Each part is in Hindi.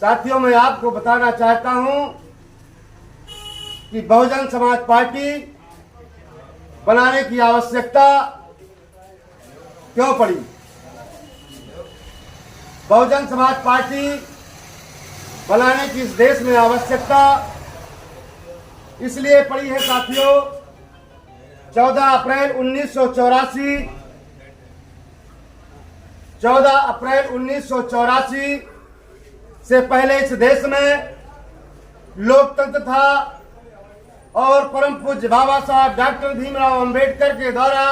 साथियों, मैं आपको बताना चाहता हूं कि बहुजन समाज पार्टी बनाने की आवश्यकता क्यों पड़ी। बहुजन समाज पार्टी बनाने की इस देश में आवश्यकता इसलिए पड़ी है साथियों, 14 अप्रैल 1984 से पहले इस देश में लोकतंत्र था और परम पूज्य बाबा साहब डॉक्टर भीमराव अंबेडकर के द्वारा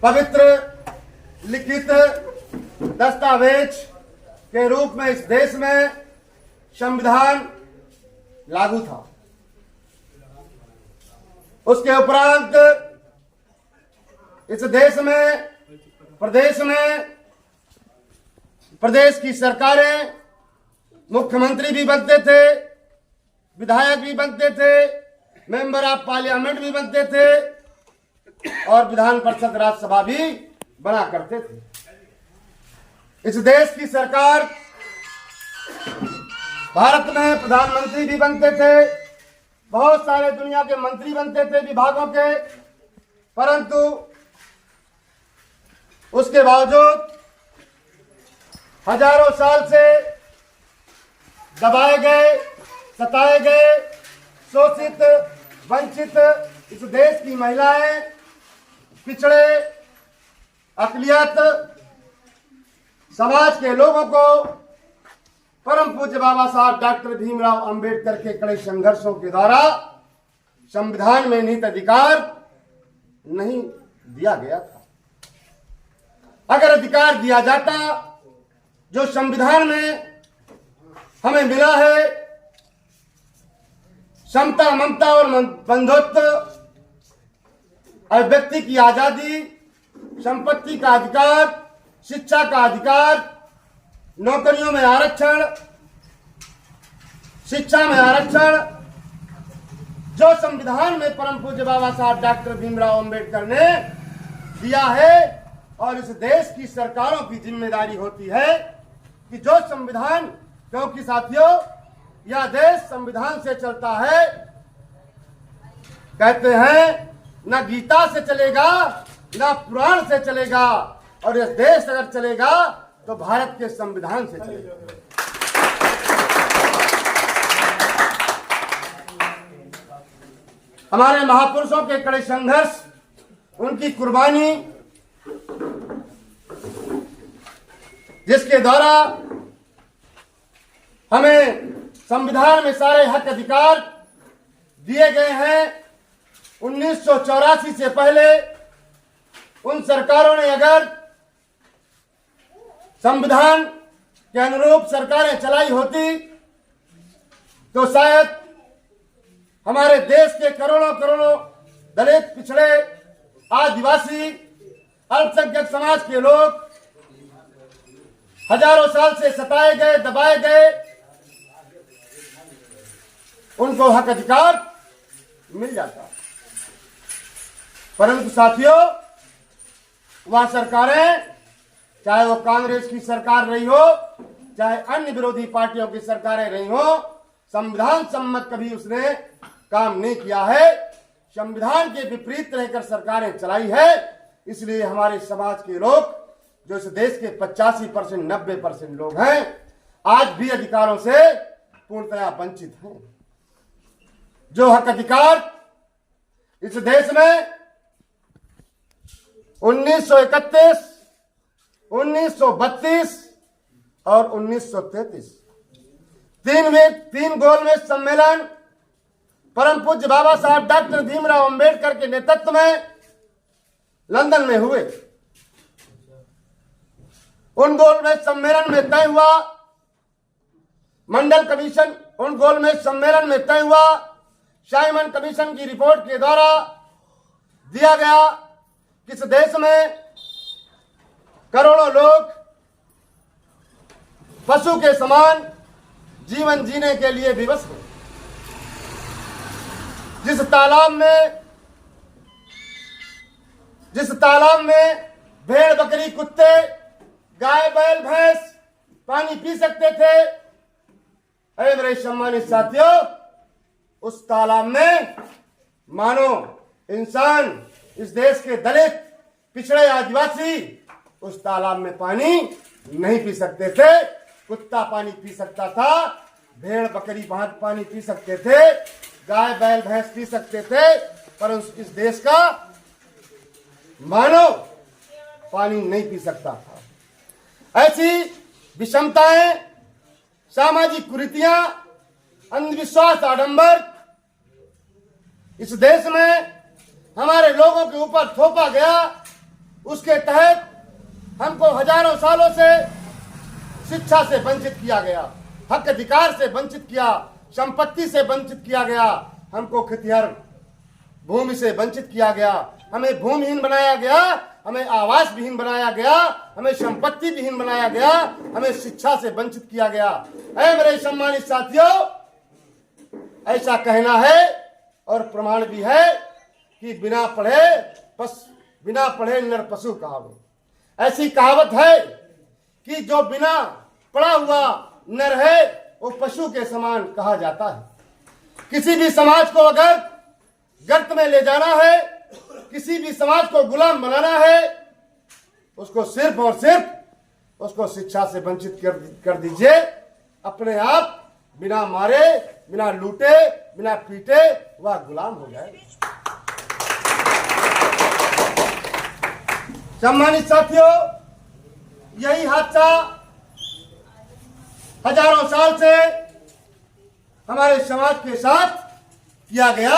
पवित्र लिखित दस्तावेज के रूप में इस देश में संविधान लागू था। उसके उपरांत इस देश में प्रदेश की सरकारें, मुख्यमंत्री भी बनते थे, विधायक भी बनते थे, मेंबर ऑफ पार्लियामेंट भी बनते थे और विधान परिषद राज्यसभा भी बना करते थे। इस देश की सरकार, भारत में प्रधानमंत्री भी बनते थे, बहुत सारे दुनिया के मंत्री बनते थे विभागों के, परंतु उसके बावजूद हजारों साल से दबाए गए, सताए गए, शोषित, वंचित इस देश की महिलाएं, पिछड़े, अकलियत समाज के लोगों को परम पूज्य बाबा साहब डॉक्टर भीमराव अंबेडकर के कड़े संघर्षों के द्वारा संविधान में निहित अधिकार नहीं दिया गया था। अगर अधिकार दिया जाता जो संविधान में हमें मिला है, समता, ममता और बंधुत्व, अभिव्यक्ति की आजादी, संपत्ति का अधिकार, शिक्षा का अधिकार, नौकरियों में आरक्षण, शिक्षा में आरक्षण, जो संविधान में परम पूज्य बाबा साहब डॉक्टर भीमराव अंबेडकर ने दिया है, और इस देश की सरकारों की जिम्मेदारी होती है कि जो संविधान, क्योंकि साथियों यह देश संविधान से चलता है। कहते हैं न गीता से चलेगा न पुराण से चलेगा, और यह देश अगर चलेगा तो भारत के संविधान से चलेगा। हमारे महापुरुषों के कड़े संघर्ष, उनकी कुर्बानी, जिसके द्वारा हमें संविधान में सारे हक अधिकार दिए गए हैं। 1984 से पहले उन सरकारों ने अगर संविधान के अनुरूप सरकारें चलाई होती तो शायद हमारे देश के करोड़ों करोड़ों दलित, पिछड़े, आदिवासी, अल्पसंख्यक समाज के लोग हजारों साल से सताए गए, दबाए गए, उनको हक अधिकार मिल जाता। परंतु साथियों, वह सरकारें, चाहे वो कांग्रेस की सरकार रही हो, चाहे अन्य विरोधी पार्टियों की सरकारें रही हो, संविधान सम्मत कभी उसने काम नहीं किया है। संविधान के विपरीत रहकर सरकारें चलाई है। इसलिए हमारे समाज के लोग, जो इस देश के 85%, 90% लोग हैं, आज भी अधिकारों से पूर्णतया वंचित हैं। जो हक अधिकार इस देश में 1931, 1932 और 1933 तीन गोलमेज सम्मेलन परम पूज्य बाबा साहब डॉक्टर भीमराव अंबेडकर के नेतृत्व में लंदन में हुए। उन गोलमेज सम्मेलन में तय हुआ, मंडल कमीशन, उन गोलमेज सम्मेलन में तय हुआ, साइमन कमीशन की रिपोर्ट के द्वारा दिया गया कि इस देश में करोड़ों लोग पशु के समान जीवन जीने के लिए विवश हैं। जिस तालाब में भेड़, बकरी, कुत्ते, गाय, बैल, भैंस पानी पी सकते थे। अरे मेरे सम्मानित साथियों, उस तालाब में मानो इंसान, इस देश के दलित, पिछड़े आदिवासी उस तालाब में पानी नहीं पी सकते थे। कुत्ता पानी पी सकता था, भेड़ बकरी पानी पी सकते थे, गाय बैल भैंस पी सकते थे, पर इस देश का मानव पानी नहीं पी सकता था। ऐसी विषमताएं, सामाजिक कुरीतियां, अंधविश्वास, आडंबर इस देश में हमारे लोगों के ऊपर थोपा गया। उसके तहत हमको हजारों सालों से शिक्षा से वंचित किया गया, हक अधिकार से वंचित किया, संपत्ति से वंचित किया गया, हमको खेतिहर भूमि से वंचित किया गया, हमें भूमिहीन बनाया गया, हमें आवास विहीन बनाया गया, हमें संपत्ति विहीन बनाया गया, हमें शिक्षा से वंचित किया गया। ऐ मेरे सम्मानित साथियों, ऐसा कहना है और प्रमाण भी है कि बिना पढ़े नर पशु कहावत। ऐसी कहावत है कि जो बिना पढ़ा हुआ नर है वो पशु के समान कहा जाता है। किसी भी समाज को अगर गर्त में ले जाना है, किसी भी समाज को गुलाम बनाना है, उसको सिर्फ और सिर्फ उसको शिक्षा से वंचित कर दीजिए। अपने आप बिना मारे, बिना लूटे, बिना पीटे वह गुलाम हो जाए। सम्मानित साथियों, यही हादसा हजारों साल से हमारे समाज के साथ किया गया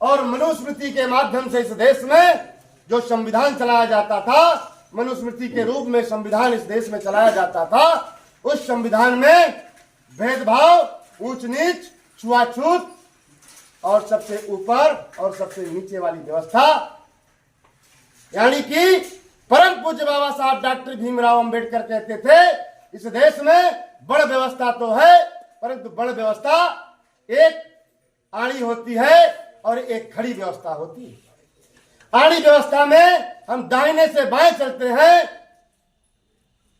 और मनुस्मृति के माध्यम से इस देश में जो संविधान चलाया जाता था, मनुस्मृति के रूप में संविधान इस देश में चलाया जाता था, उस संविधान में भेदभाव, ऊंच नीच, छुआछूत और सबसे ऊपर और सबसे नीचे वाली व्यवस्था, यानी कि परम पूज्य बाबा साहब डॉक्टर भीमराव अंबेडकर कहते थे, इस देश में बड़ व्यवस्था तो है, परंतु बड़ व्यवस्था एक आड़ी होती है और एक खड़ी व्यवस्था होती है। आड़ी व्यवस्था में हम दाहिने से बाएं चलते हैं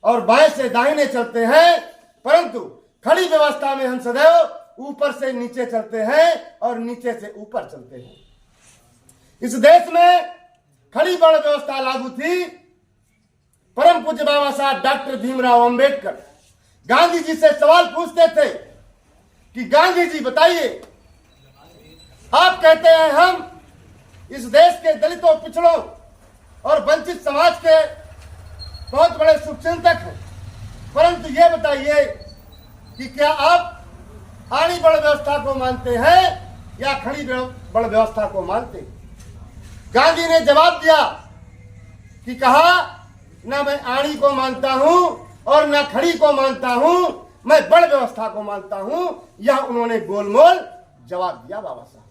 और बाएं से दाहिने चलते हैं, परंतु खड़ी व्यवस्था में हम सदैव ऊपर से नीचे चलते हैं और नीचे से ऊपर चलते हैं। इस देश में खड़ी बड़ व्यवस्था लागू थी। परम पूज्य बाबा साहब डॉक्टर भीमराव अंबेडकर गांधी जी से सवाल पूछते थे कि गांधी जी बताइए, आप कहते हैं हम इस देश के दलितों, पिछड़ों और वंचित समाज के बहुत बड़े शुभचिंतक हैं, परंतु ये बताइए कि क्या आप आड़ी बड़ व्यवस्था को मानते हैं या खड़ी बड़ व्यवस्था को मानते हैं? गांधी ने जवाब दिया कि कहा, ना मैं आड़ी को मानता हूं और ना खड़ी को मानता हूं, मैं बड़ व्यवस्था को मानता हूं। यह उन्होंने गोलमोल जवाब दिया बाबा साहब।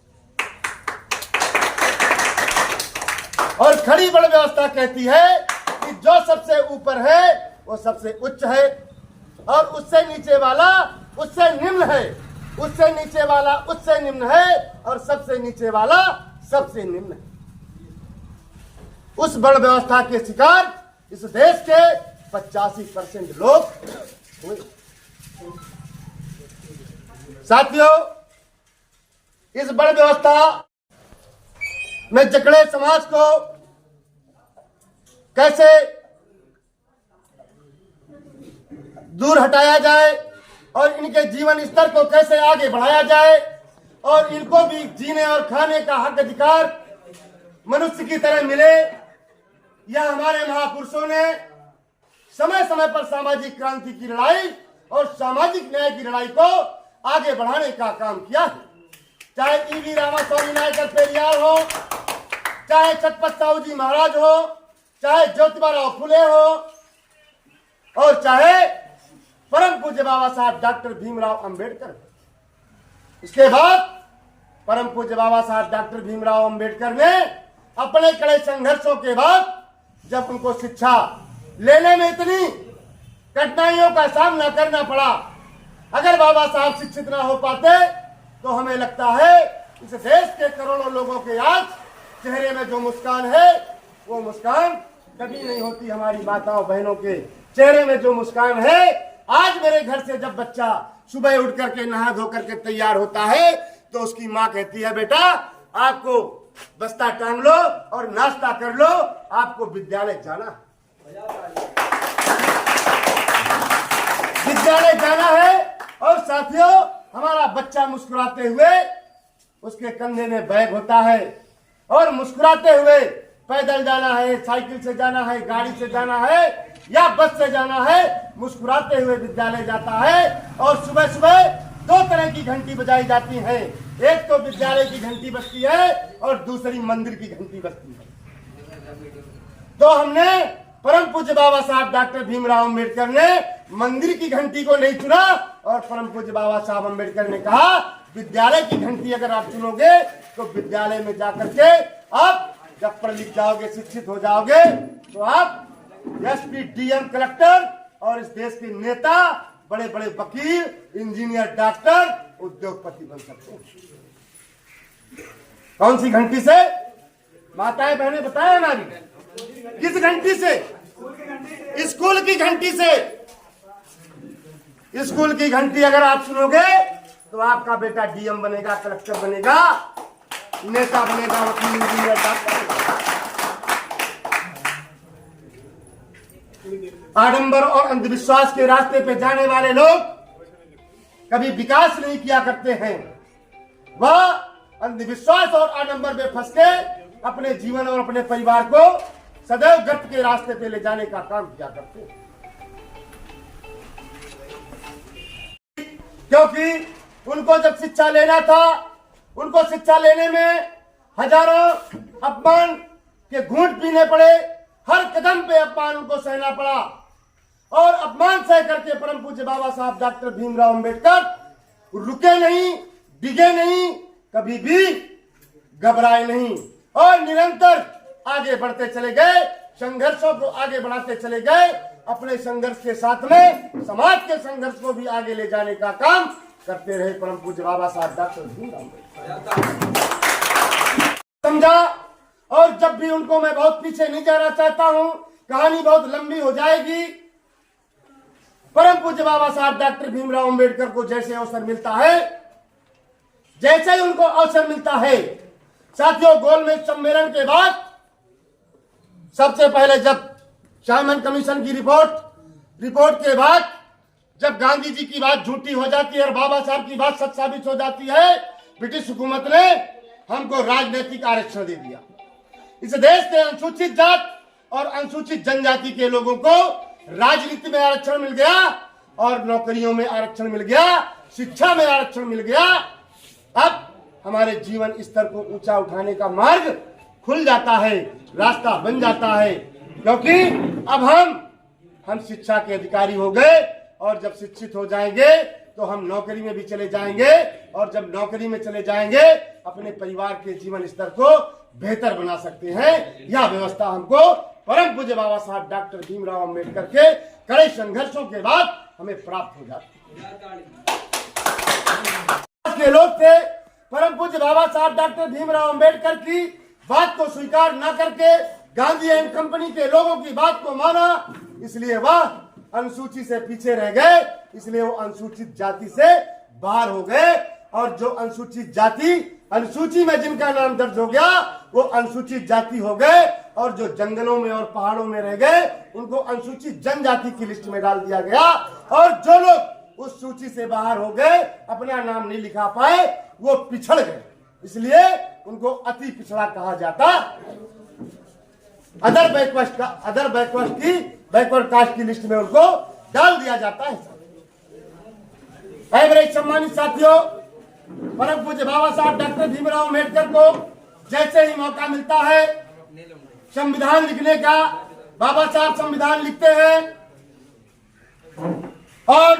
और खड़ी बड़ व्यवस्था कहती है कि जो सबसे ऊपर है वो सबसे उच्च है और उससे नीचे वाला उससे निम्न है, उससे नीचे वाला उससे निम्न है और सबसे नीचे वाला सबसे निम्न है। उस बड़ व्यवस्था के शिकार इस देश के 85% लोग हुए। साथियों, इस बड़ व्यवस्था में जकड़े समाज को कैसे दूर हटाया जाए और इनके जीवन स्तर को कैसे आगे बढ़ाया जाए और इनको भी जीने और खाने का हक अधिकार मनुष्य की तरह मिले, यह हमारे महापुरुषों ने समय समय पर सामाजिक क्रांति की लड़ाई और सामाजिक न्याय की लड़ाई को आगे बढ़ाने का काम किया है। चाहे ईवी रामास्वामी नायकर पेरियार हो, चाहे छत्रपति साहू जी महाराज हो, चाहे ज्योतिबा राव फुले हो और चाहे परम पूज्य बाबा साहब डॉक्टर भीमराव अंबेडकर। इसके बाद परम पूज्य बाबा साहब डॉक्टर भीमराव अंबेडकर ने अपने कड़े संघर्षों के बाद जब उनको शिक्षा लेने में इतनी कठिनाइयों का सामना करना पड़ा, अगर बाबा साहब शिक्षित ना हो पाते तो हमें लगता है इस देश के करोड़ों लोगों के आज चेहरे में जो मुस्कान है वो मुस्कान कभी नहीं होती। हमारी माताओं बहनों के चेहरे में जो मुस्कान है आज मेरे घर से जब बच्चा सुबह उठ करके नहा धो करके तैयार होता है तो उसकी माँ कहती है, बेटा आपको बस्ता टांग लो और नाश्ता कर लो, आपको विद्यालय जाना, विद्यालय जाना है। और साथियों, हमारा बच्चा मुस्कुराते हुए उसके कंधे में बैग होता है और मुस्कुराते हुए पैदल जाना है, साइकिल से जाना है, गाड़ी से जाना है या बस से जाना है, मुस्कुराते हुए विद्यालय जाता है। और सुबह सुबह दो तरह की घंटी बजाई जाती है, एक तो विद्यालय की घंटी बजती है और दूसरी मंदिर की घंटी बजती है। तो हमने परम पूज्य बाबा साहब डॉक्टर भीमराव अंबेडकर ने मंदिर की घंटी को नहीं चुना और परम पूज्य बाबा साहब अंबेडकर ने कहा विद्यालय की घंटी अगर आप चुनोगे तो विद्यालय में जाकर के आप जब पढ़ लिख जाओगे, शिक्षित हो जाओगे तो आप एसपी, डीएम, कलेक्टर और इस देश के नेता, बड़े बड़े वकील, इंजीनियर, डॉक्टर, उद्योगपति बन सकते हैं। कौन सी घंटी से? माताएं बहनें बताएं हमारी, किस घंटी से? स्कूल की घंटी से। स्कूल की घंटी अगर आप सुनोगे तो आपका बेटा डीएम बनेगा, कलेक्टर बनेगा, नेता बनेगा, वकील, इंजीनियर, डॉक्टर। आडंबर और अंधविश्वास के रास्ते पे जाने वाले लोग कभी विकास नहीं किया करते हैं। वह अंधविश्वास और आडंबर में फंस के अपने जीवन और अपने परिवार को सदैव गर्त के रास्ते पे ले जाने का काम किया करते हैं। क्योंकि उनको जब शिक्षा लेना था, उनको शिक्षा लेने में हजारों अपमान के घूंट पीने पड़े, हर कदम पे अपमान उनको सहना पड़ा। और अपमान सह करके परम पूज्य बाबा साहब डॉक्टर भीमराव अंबेडकर रुके नहीं, डिगे नहीं, कभी भी घबराए नहीं और निरंतर आगे बढ़ते चले गए, संघर्षों को आगे बढ़ाते चले गए। अपने संघर्ष के साथ में समाज के संघर्ष को भी आगे ले जाने का काम करते रहे परम पूज्य बाबा साहब डॉक्टर भीमराव अंबेडकर। समझा। और जब भी उनको मैं बहुत पीछे नहीं जाना चाहता हूं, कहानी बहुत लंबी हो जाएगी। परम पूज्य बाबा साहब डॉक्टर भीमराव अंबेडकर को जैसे अवसर मिलता है, जैसे ही उनको अवसर मिलता है, साथियों, गोलमेज सम्मेलन के बाद सबसे पहले जब साइमन कमीशन की रिपोर्ट के बाद जब गांधी जी की बात झूठी हो जाती है और बाबा साहब की बात सच साबित हो जाती है, ब्रिटिश हुकूमत ने हमको राजनीतिक आरक्षण दे दिया। इस देश के अनुसूचित जात और अनुसूचित जनजाति के लोगों को राजनीति में आरक्षण मिल गया और नौकरियों में आरक्षण मिल गया, शिक्षा में आरक्षण मिल गया। अब हमारे जीवन स्तर को ऊंचा उठाने का मार्ग खुल जाता है, रास्ता बन जाता है, क्योंकि अब हम शिक्षा के अधिकारी हो गए और जब शिक्षित हो जाएंगे तो हम नौकरी में भी चले जाएंगे और जब नौकरी में चले जाएंगे अपने परिवार के जीवन स्तर को बेहतर बना सकते हैं। यह व्यवस्था हमको परम पूज्य बाबा साहब डॉक्टर भीमराव अंबेडकर के कड़े संघर्षों के बाद हमें प्राप्त हो जाती है। लोग थे परम पूज्य बाबा साहब डॉक्टर भीमराव अंबेडकर की बात को स्वीकार न करके गांधी एंड कंपनी के लोगों की बात को माना, इसलिए वह अनुसूची से पीछे रह गए, इसलिए वो अनुसूचित जाति से बाहर हो गए। और जो अनुसूचित जाति, अनुसूची में जिनका नाम दर्ज हो गया वो अनुसूचित जाति हो गए और जो जंगलों में और पहाड़ों में रह गए उनको अनुसूचित जनजाति की लिस्ट में डाल दिया गया। और जो लोग उस सूची से बाहर हो गए, अपना नाम नहीं लिखा पाए, वो पिछड़ गए, इसलिए उनको अति पिछड़ा कहा जाता। अदर बैकवर्ड कास्ट की लिस्ट में उनको डाल दिया जाता है। मेरे सम्मानित साथियों, परम पूज्य बाबा साहब डॉक्टर भीमराव अंबेडकर को जैसे ही मौका मिलता है संविधान लिखने का, बाबा साहब संविधान लिखते हैं और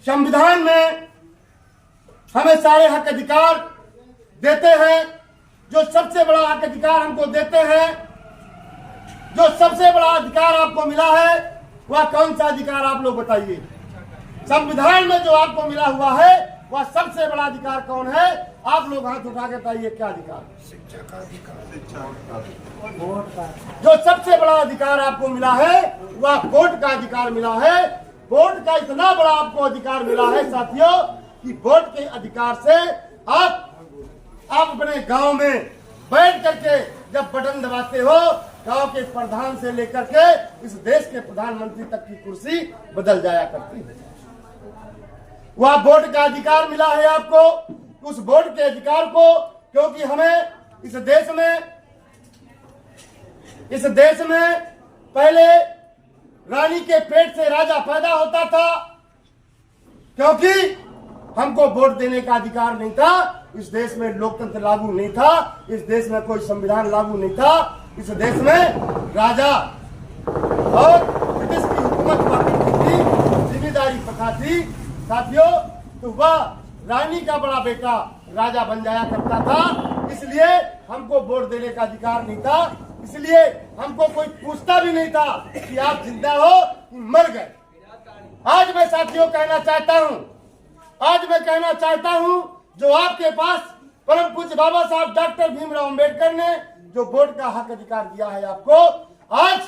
संविधान में हमें सारे हक अधिकार देते हैं। जो सबसे बड़ा हक अधिकार हमको देते हैं, जो सबसे बड़ा अधिकार आपको मिला है, वह कौन सा अधिकार आप लोग बताइए। संविधान में जो आपको मिला हुआ है वह सबसे बड़ा अधिकार कौन है? आप लोग हाथ उठा के बताइए, क्या अधिकार? शिक्षा का अधिकार। जो सबसे बड़ा अधिकार आपको मिला है वह वोट का अधिकार मिला है। वोट का इतना बड़ा आपको अधिकार मिला है साथियों कि वोट के अधिकार से आप अपने गांव में बैठ करके जब बटन दबाते हो, गांव के प्रधान से लेकर के इस देश के प्रधानमंत्री तक की कुर्सी बदल जाया करती है। वह वोट का अधिकार मिला है आपको। उस वोट के अधिकार को, क्योंकि हमें इस देश में पहले रानी के पेट से राजा पैदा होता था, क्योंकि हमको वोट देने का अधिकार नहीं था। इस देश में लोकतंत्र लागू नहीं था, इस देश में कोई संविधान लागू नहीं था, इस देश में राजा और ब्रिटिश की हुकूमत हुआ करती थी, जिम्मेदारी प्रथा थी साथियों। तो वह रानी का बड़ा बेटा राजा बन जाया करता था, इसलिए हमको वोट देने का अधिकार नहीं था, इसलिए हमको कोई पूछता भी नहीं था कि आप जिंदा हो कि मर गए। आज मैं साथियों कहना चाहता हूं, जो आपके पास परम पूज्य बाबा साहब डॉक्टर भीमराव अंबेडकर ने जो वोट का हक अधिकार दिया है आपको, आज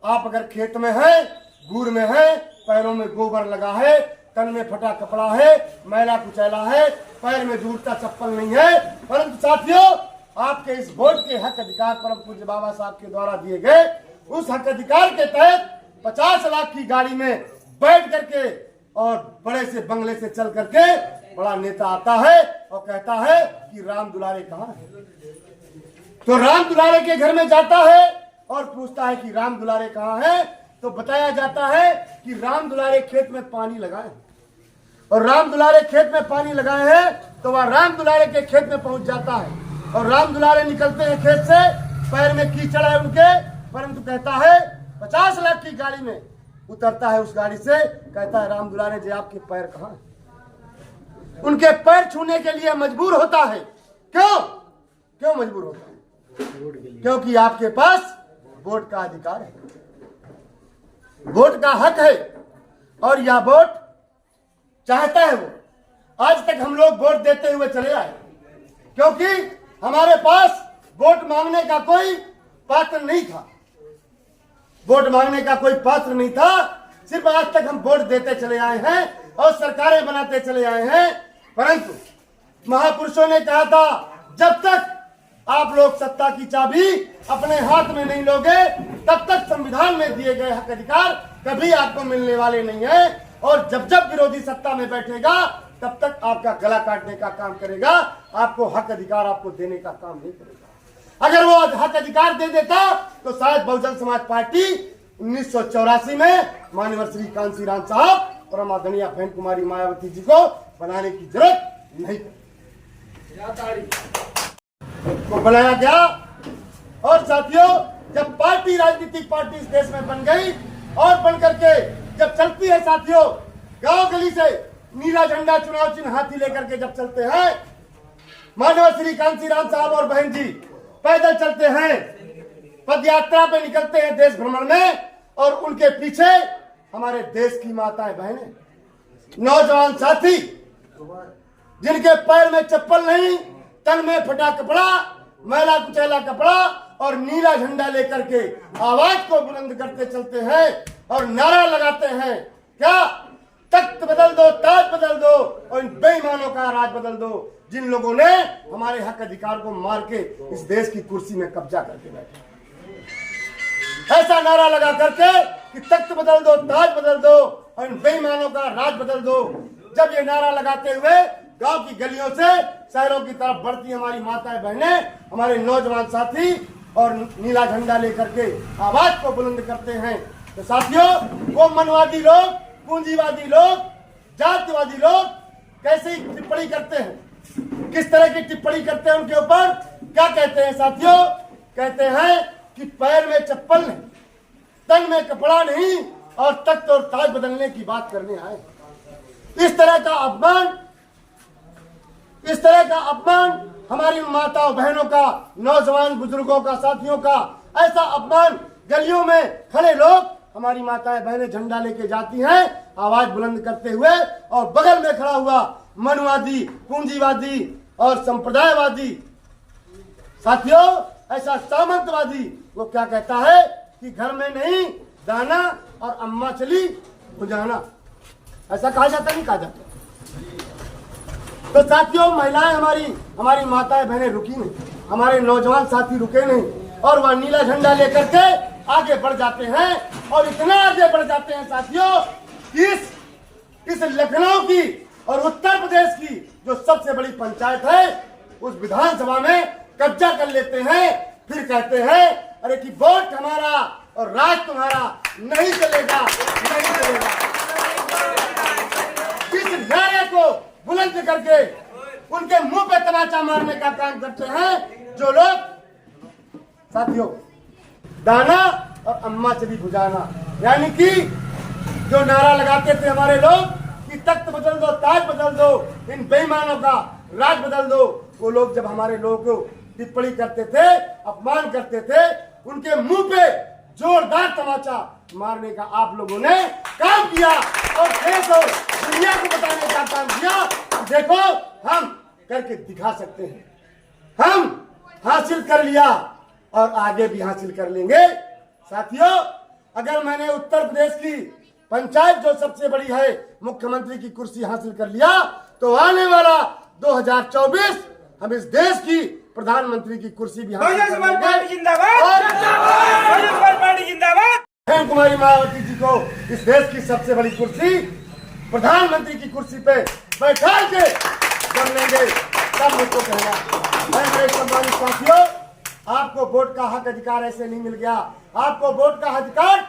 आप अगर खेत में हैं, गुड़ में हैं, पैरों में गोबर लगा है, तन में फटा कपड़ा है, मैला कुचैला है, पैर में जूता चप्पल नहीं है, परंतु साथियों आपके इस वोट के हक अधिकार परम पूज्य बाबा साहब के द्वारा दिए गए, उस हक अधिकार के तहत 50 लाख की गाड़ी में बैठ करके और बड़े से बंगले से चल करके बड़ा नेता आता है और कहता है कि राम दुलारे कहाँ है। तो राम दुलारे के घर में जाता है और पूछता है कि राम दुलारे कहाँ है, तो बताया जाता है कि राम दुलारे खेत में पानी लगाए, और राम दुलारे खेत में पानी लगाए हैं। तो वह राम दुलारे के खेत में पहुंच जाता है और राम दुलारे निकलते हैं खेत से, पैर में कीचड़ है उनके, परंतु कहता है 50 लाख की गाड़ी में उतरता है, उस गाड़ी से कहता है राम दुलारे जी आपके पैर कहाँ हैं। उनके पैर छूने के लिए मजबूर होता है। क्यों मजबूर होता है? क्योंकि आपके पास वोट का अधिकार है, वोट का हक है, और यह वोट चाहता है वो। आज तक हम लोग वोट देते हुए चले आए, क्योंकि हमारे पास वोट मांगने का कोई पात्र नहीं था, वोट मांगने का कोई पात्र नहीं था। सिर्फ आज तक हम वोट देते चले आए हैं और सरकारें बनाते चले आए हैं, परंतु महापुरुषों ने कहा था जब तक आप लोग सत्ता की चाबी अपने हाथ में नहीं लोगे, तब तक संविधान में दिए गए हक अधिकार कभी आपको मिलने वाले नहीं है। और जब जब विरोधी सत्ता में बैठेगा तब तक आपका गला काटने का काम करेगा, आपको हक अधिकार आपको देने का काम नहीं करेगा। अगर वो हक अधिकार दे देता तो शायद बहुजन समाज पार्टी 1984 में माननीय श्री कांशीराम साहब और आदरणीय बहन कुमारी मायावती जी को बनाने की जरूरत नहीं को बनाया गया। और साथियों जब पार्टी राजनीतिक पार्टी इस देश में बन गई और बन करके जब चलती है साथियों, गांव गली से नीला झंडा चुनाव चिन्ह हाथी लेकर के जब चलते हैं, माननीय श्री कांशीराम साहब और बहन जी पैदल चलते हैं, पद यात्रा पे निकलते हैं देश भ्रमण में, और उनके पीछे हमारे देश की माताएं बहनें, नौजवान साथी जिनके पैर में चप्पल नहीं, तन में फटा कपड़ा, मैला कुचैला कपड़ा और नीला झंडा लेकर के आवाज को बुलंद करते चलते हैं और नारा लगाते हैं, क्या तख्त बदल दो, ताज बदल दो और इन बेईमानों का राज बदल दो, जिन लोगों ने हमारे हक अधिकार को मार के इस देश की कुर्सी में कब्जा करके बैठे। ऐसा नारा लगा करके कि तख्त बदल दो, ताज बदल दो और इन बेईमानों का राज बदल दो। जब ये नारा लगाते हुए गांव की गलियों से शहरों की तरफ बढ़ती हमारी माताएं बहनें, हमारे नौजवान साथी और नीला झंडा लेकर के आवाज को बुलंद करते हैं, तो साथियों वो मनवादी लोग, पूंजीवादी लोग, जातिवादी लोग कैसे टिप्पणी करते हैं, किस तरह की टिप्पणी करते हैं उनके ऊपर। क्या कहते हैं साथियों? कहते हैं कि पैर में चप्पल नहीं, तन में कपड़ा नहीं और तख्त और ताज बदलने की बात करने आए। इस तरह का अपमान हमारी माताओं बहनों का, नौजवान बुजुर्गों का, साथियों का ऐसा अपमान गलियों में खड़े लोग, हमारी माताएं बहनें झंडा लेके जाती हैं आवाज बुलंद करते हुए, और बगल में खड़ा हुआ मनुवादी, पूंजीवादी और संप्रदायवादी साथियों, ऐसा सामंतवादी, वो क्या कहता है कि घर में नहीं दाना और अम्मा चली बुझाना, ऐसा कहा जाता नहीं कहा जाता। तो साथियों, महिलाएं हमारी माताएं बहनें रुकी नहीं, हमारे नौजवान साथी रुके नहीं और वह नीला झंडा लेकर के आगे बढ़ जाते हैं और इतना आगे बढ़ जाते हैं साथियों कि इस लखनऊ की और उत्तर प्रदेश की जो सबसे बड़ी पंचायत है उस विधानसभा में कब्जा कर लेते हैं। फिर कहते हैं अरे कि वोट हमारा और राज तुम्हारा, नहीं चलेगा, नहीं चलेगा। इस नारे को बुलंद करके उनके मुंह पे तमाचा मारने का काम करते हैं जो लोग साथियों दाना और अम्मा चली बुझाना, यानी कि जो नारा लगाते थे हमारे लोग कि तख्त बदल दो, ताज बदल दो, इन बेईमानों का राज बदल दो, वो लोग जब हमारे लोगों को टिप्पणी करते थे, अपमान करते थे, उनके मुंह पे जोरदार तमाचा मारने का आप लोगों ने काम किया और देश और दुनिया को बताने का काम किया। देखो हम करके दिखा सकते हैं, हम हासिल कर लिया और आगे भी हासिल कर लेंगे। साथियों, अगर मैंने उत्तर प्रदेश की पंचायत जो सबसे बड़ी है मुख्यमंत्री की कुर्सी हासिल कर लिया तो आने वाला 2024 हम इस देश की प्रधानमंत्री की कुर्सी भी हासिल करेंगे। बहन कुमारी मायावती जी को इस देश की सबसे बड़ी कुर्सी प्रधानमंत्री की कुर्सी पे बैठा के कर लेंगे, तब मुझको कहना। मेरे सम्मानित साथियों, आपको वोट का हक अधिकार ऐसे नहीं मिल गया, आपको वोट का अधिकार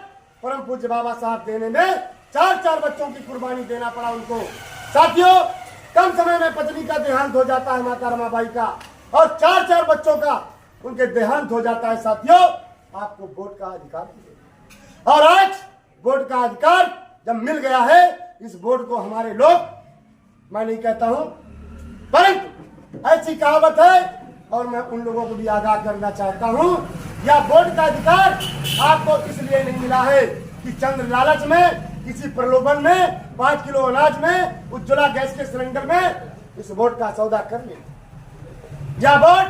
परम पूज्य बाबा साहब देने में 4 बच्चों की कुर्बानी देना पड़ा उनको। साथियों, कम समय में पत्नी का देहांत हो जाता है माता रमाबाई का और 4 बच्चों का उनके देहांत हो जाता है। साथियों, आपको वोट का अधिकार मिलेगा और आज वोट का अधिकार जब मिल गया है, इस वोट को हमारे लोग, मैं नहीं कहता हूं परंतु ऐसी कहावत है और मैं उन लोगों को भी आगाह करना चाहता हूं, यह वोट का अधिकार आपको इसलिए नहीं मिला है कि चंद्र लालच में, किसी प्रलोभन में, 5 किलो अनाज में, उज्ज्वला गैस के सिलेंडर में इस वोट का सौदा कर ले। यह वोट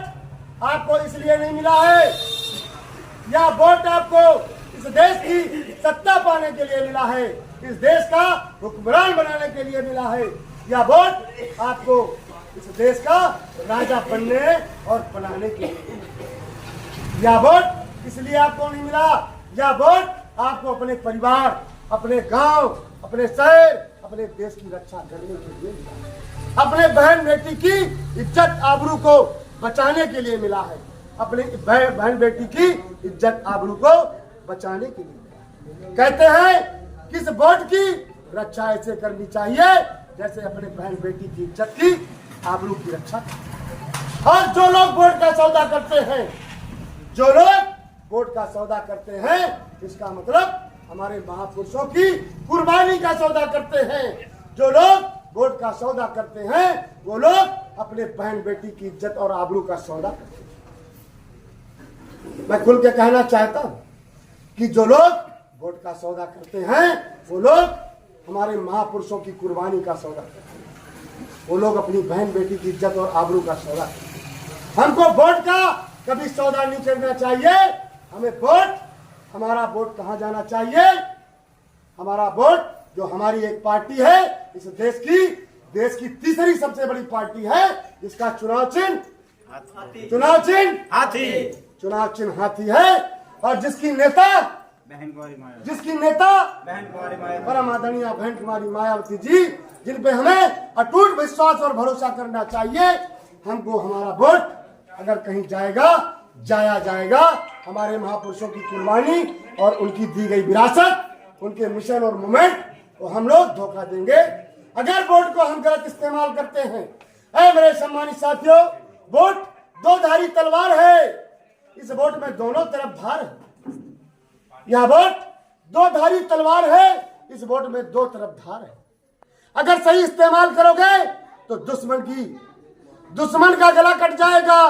आपको इसलिए नहीं मिला है, यह वोट आपको इस देश की सत्ता पाने के लिए मिला है, इस देश का हुक्मरान बनाने के लिए मिला है। यह वोट आपको इस देश का राजा बनने और बनाने के लिए, यह वोट इसलिए आपको नहीं मिला, यह वोट आपको अपने परिवार, अपने गांव, अपने शहर, अपने देश की रक्षा करने के लिए मिला है, अपने बहन बेटी की इज्जत आबरू को बचाने के लिए मिला है, अपने बहन बेटी की इज्जत आबरू को बचाने के लिए मिला है। कहते हैं कि इस वोट की रक्षा ऐसे करनी चाहिए जैसे अपने बहन बेटी की इज्जत की आबरू की रक्षा। और जो लोग वोट का सौदा करते हैं, जो लोग वोट का सौदा करते हैं, इसका मतलब हमारे महापुरुषों की कुर्बानी का सौदा करते हैं। जो लोग वोट का सौदा करते हैं वो लोग अपने बहन बेटी की इज्जत और आबरू का सौदा करते हैं। मैं खुल के कहना चाहता हूं कि जो लोग वोट का सौदा करते हैं वो लोग हमारे महापुरुषों की कुर्बानी का सौदा करते हैं, वो लोग अपनी बहन बेटी की इज्जत और आबरू का सौदा करते हैं। हमको वोट का कभी सौदा नहीं करना चाहिए। हमें वोट, हमारा वोट कहाँ जाना चाहिए? हमारा वोट जो हमारी एक पार्टी है, इस देश की तीसरी सबसे बड़ी पार्टी है, जिसका चुनाव चिन्ह हाथी है और जिसकी नेता परम आदरणीय बहन कुमारी मायावती जी, जिन पे हमें अटूट विश्वास और भरोसा करना चाहिए। हमको हमारा वोट अगर कहीं जाएगा हमारे महापुरुषों की कुर्बानी और उनकी दी गई विरासत, उनके मिशन और मूवमेंट को हम लोग धोखा देंगे अगर वोट को हम गलत इस्तेमाल करते हैं। ऐ मेरे सम्मानित साथियों, वोट दो धारी तलवार है, इस वोट में दोनों तरफ धार है। यह वोट दो धारी तलवार है, इस वोट में दो तरफ धार है। अगर सही इस्तेमाल करोगे तो दुश्मन का गला कट जाएगा,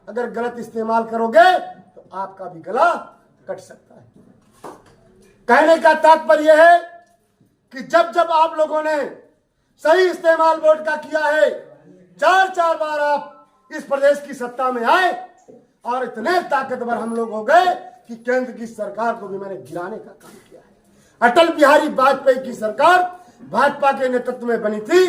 अगर गलत इस्तेमाल करोगे तो आपका भी गला कट सकता है। कहने का तात्पर्य है कि जब आप लोगों ने सही इस्तेमाल वोट का किया है, 4 बार आप इस प्रदेश की सत्ता में आए और इतने ताकतवर हम लोग हो गए कि केंद्र की सरकार को भी मैंने गिराने का काम किया है। अटल बिहारी वाजपेयी की सरकार भाजपा के नेतृत्व में बनी थी।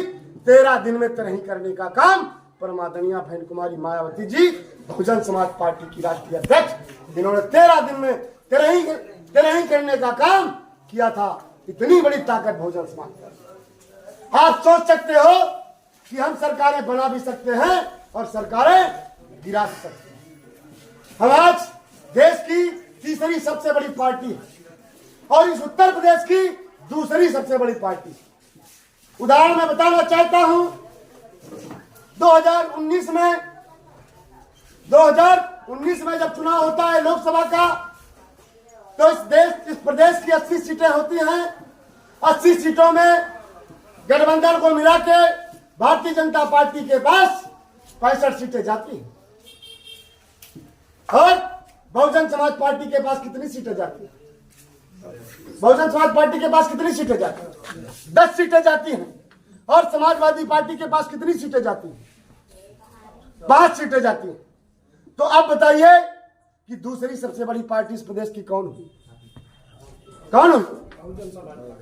13 दिन में तरही करने का काम परमादरणीय बहन कुमारी मायावती जी, बहुजन समाज पार्टी की राष्ट्रीय अध्यक्ष, जिन्होंने 13 दिन में तरही करने का काम किया था। इतनी बड़ी ताकत बहुजन समाज। आप सोच सकते हो कि हम सरकारें बना भी सकते हैं और सरकारें गिरा सकते हैं। हम आज देश की तीसरी सबसे बड़ी पार्टी है और इस उत्तर प्रदेश की दूसरी सबसे बड़ी पार्टी। उदाहरण मैं बताना चाहता हूं, 2019 में जब चुनाव होता है लोकसभा का, तो इस प्रदेश की 80 सीटें होती हैं। 80 सीटों में गठबंधन को मिला के भारतीय जनता पार्टी के पास 65 सीटें जाती हैं और बहुजन समाज पार्टी के पास कितनी सीटें जाती हैं? बहुजन समाज पार्टी के पास कितनी सीटें जाती हैं? 10 सीटें जाती हैं। और समाजवादी पार्टी के पास कितनी सीटें जाती हैं? 5 सीटें जाती हैं। तो अब बताइए कि दूसरी सबसे बड़ी पार्टी इस प्रदेश की कौन हुई? कौन हुई?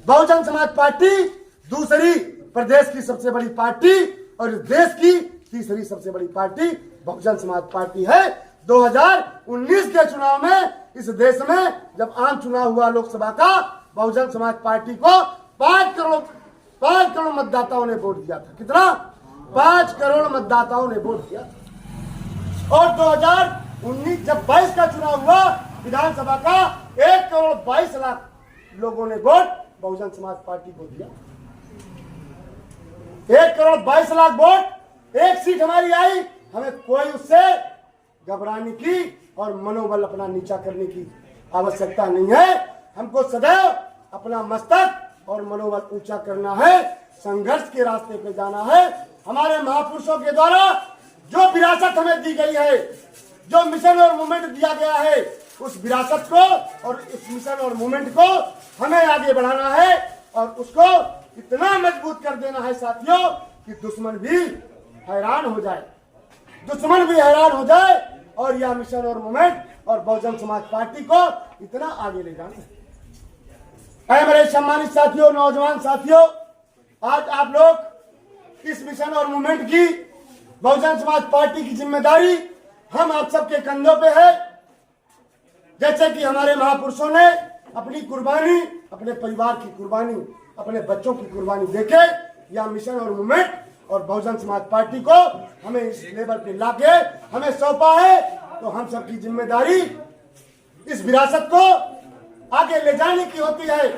बहुजन समाज पार्टी दूसरी प्रदेश की सबसे बड़ी पार्टी और देश की तीसरी सबसे बड़ी पार्टी बहुजन समाज पार्टी है। 2019 के चुनाव में इस देश में जब आम चुनाव हुआ लोकसभा का, बहुजन समाज पार्टी को 5 करोड़ मतदाताओं ने वोट दिया था। कितना? 5 करोड़ मतदाताओं ने वोट दिया था। और 2019 जब 22 का चुनाव हुआ विधानसभा का, 1 करोड़ 22 लाख लोगों ने वोट बहुजन समाज पार्टी को दिया। 1 करोड़ 22 लाख वोट, एक सीट हमारी आई। हमें कोई उससे घबराने की और मनोबल अपना नीचा करने की आवश्यकता नहीं है। हमको सदैव अपना मस्तक और मनोबल ऊंचा करना है, संघर्ष के रास्ते पे जाना है। हमारे महापुरुषों के द्वारा जो विरासत हमें दी गई है, जो मिशन और मूवमेंट दिया गया है, उस विरासत को और इस मिशन और मूवमेंट को हमें आगे बढ़ाना है और उसको इतना मजबूत कर देना है साथियों कि दुश्मन भी हैरान हो जाए, दुश्मन भी हैरान हो जाए। और यह मिशन और मूवमेंट और बहुजन समाज पार्टी को इतना आगे ले जाना है। मेरे सम्मानित साथियों, नौजवान साथियों, आज आप लोग इस मिशन और मूवमेंट की, बहुजन समाज पार्टी की जिम्मेदारी हम आप सबके कंधों पे है। जैसे कि हमारे महापुरुषों ने अपनी कुर्बानी, अपने परिवार की कुर्बानी, अपने बच्चों की कुर्बानी देके यह मिशन और मूवमेंट और बहुजन समाज पार्टी को हमें इस लेवल पे लाके हमें सौंपा है। तो हम सबकी जिम्मेदारी इस विरासत को आगे ले जाने की होती है।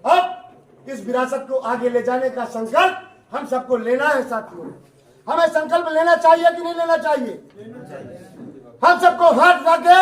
अब इस विरासत को आगे ले जाने का संकल्प हम सबको लेना है साथियों। हमें संकल्प लेना चाहिए कि नहीं लेना चाहिए? हम सबको हाथ उठा के